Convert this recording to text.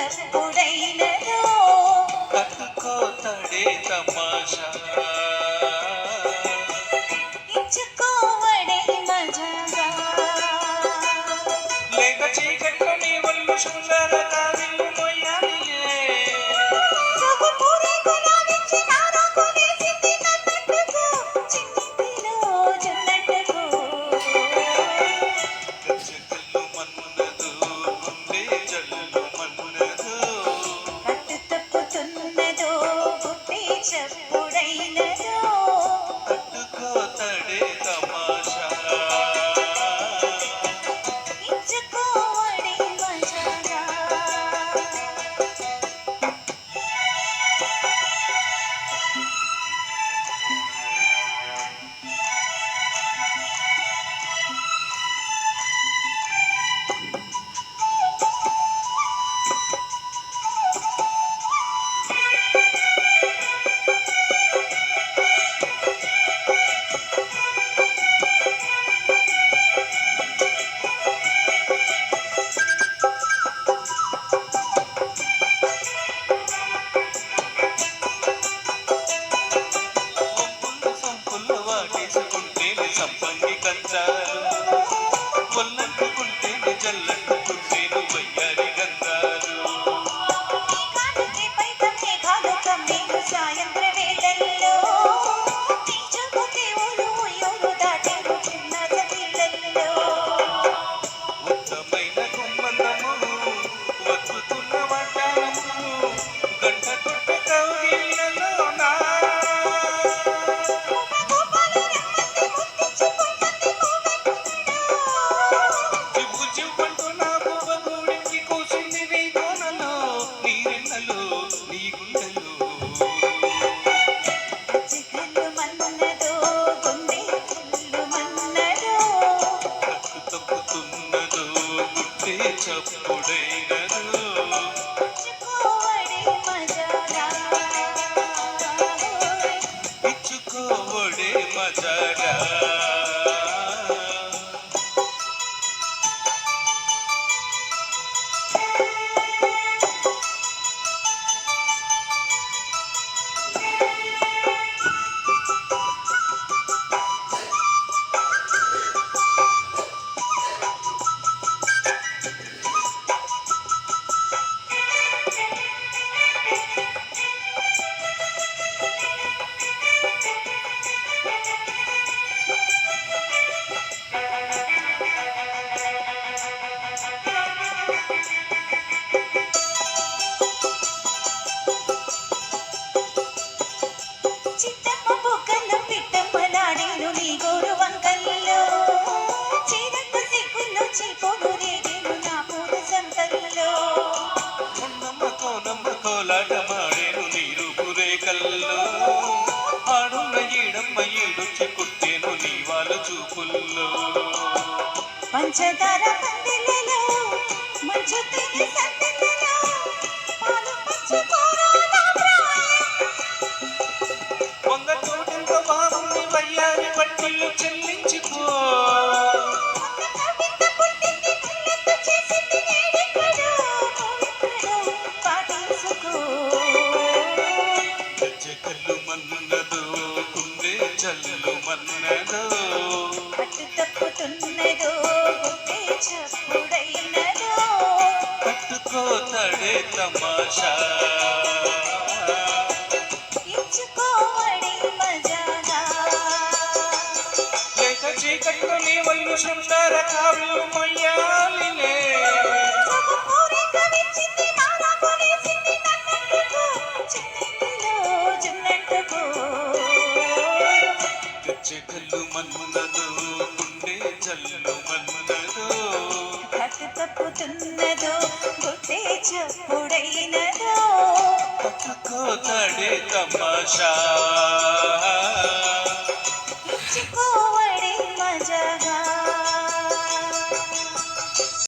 చప్పుడైనదో కట్టుకోతడే తమాషా ఇచ్చుకోవడే మజాగా లేక చీకట్లో నీ వల్లు సుందర కావిల్లు మొయ్యాలియే సొగపూరే గులాబిచ్చి నారాకు వేసింది నన్నట్టుకు చిన్నిపిలో జున్నట్టుకు గజ్జెకల్లు మన్నదు గుండె జల్లు మన్నదు కట్టు తప్పుతున్నదో గుట్టే చప్పుడైనదో కట్టుకోతడే తమాషా ఇచ్చుకోవడే మజాగా ఒప్పులు సంపులు వాటేసుకుంటేనే సంపంగి కంచాలు ఒళ్ళంటుకుంటేనే జల్లట్టుకుంటేను వయ్యారి గంధాలు మేఘాలకే పైట మేఘాలు కమ్మేను సాయంత్ర వేళల్లో నీ చూపుతే ఊరు ఉయ్యూరు దాటేరు చిన్న సతిళ్ళల్లో ఉత్తమైన గుమ్మందము వత్తుతున్న వడ్డానము గంట కొట్ట కౌగిళ్ళలోనా గోపాలు రమ్మంది ముట్టించుకోమంది చివ్వు చివ్వంటూ నా బువ్వ గూడించి కూసింది నీ కోనలో నీ రెన్నలు నీ గుండెలు చికల్లు మన్నదో గుండె చిల్లు మన్నదో కట్టు తప్పుతున్నదో గుట్టే చప్పుడైనదో ఇచ్చుకోవడే మజాగా ఇచ్చుకోవడే మజాగా చిట్టమ్మ బుగ్గల్లో పిట్టమ్మలాడేను నీ గోరు వంకల్లో చీరక్క సిగ్గుల్లో చీపోడు రేగేను నా పూల సంకల్లో ఉన్నమ్మ కోనమ్మ కోలాటమాడేను నీరు పురేకల్లో ఆడున్న ఈడమ్మ ఈడొచ్చి కుట్టేను నీ వాళ్ళ చూపుల్లో పంచదార పందిళ్ళలో మంచు తిని సందిళ్ళలో పాలు పంచుకోరా నా ప్రాయం వంగ తోటెంత బాగుంది వయ్యారి పట్టిల్లు చెల్లించుకో వింత పుట్టింది పుల్లెత్తు చేసింది నేడెక్కడో నువ్వెక్కడో పాటించుకో గజ్జెకల్లు మన్నదో గుండె జల్లు మన్నదో కట్టు తప్పుతున్నదో గుట్టే చప్పుడైనదో కట్టుకోతడే తమాషా ఇచ్చుకోవడే మజాగా లేక చీకట్లో నీ వల్లు సుందర కావిల్లు మొయ్యాలిలే సొగపూరే కవిచింది నారాకు వేసింది నన్నట్టుకు చిన్నిపిలో జున్నట్టుకు గజ్జెకల్లు మన్నదో గుండె జల్లు మన్నదో కట్టు తప్పుతున్నదో గుట్టే చప్పుడైనదో కట్టుకోతడే తమాషా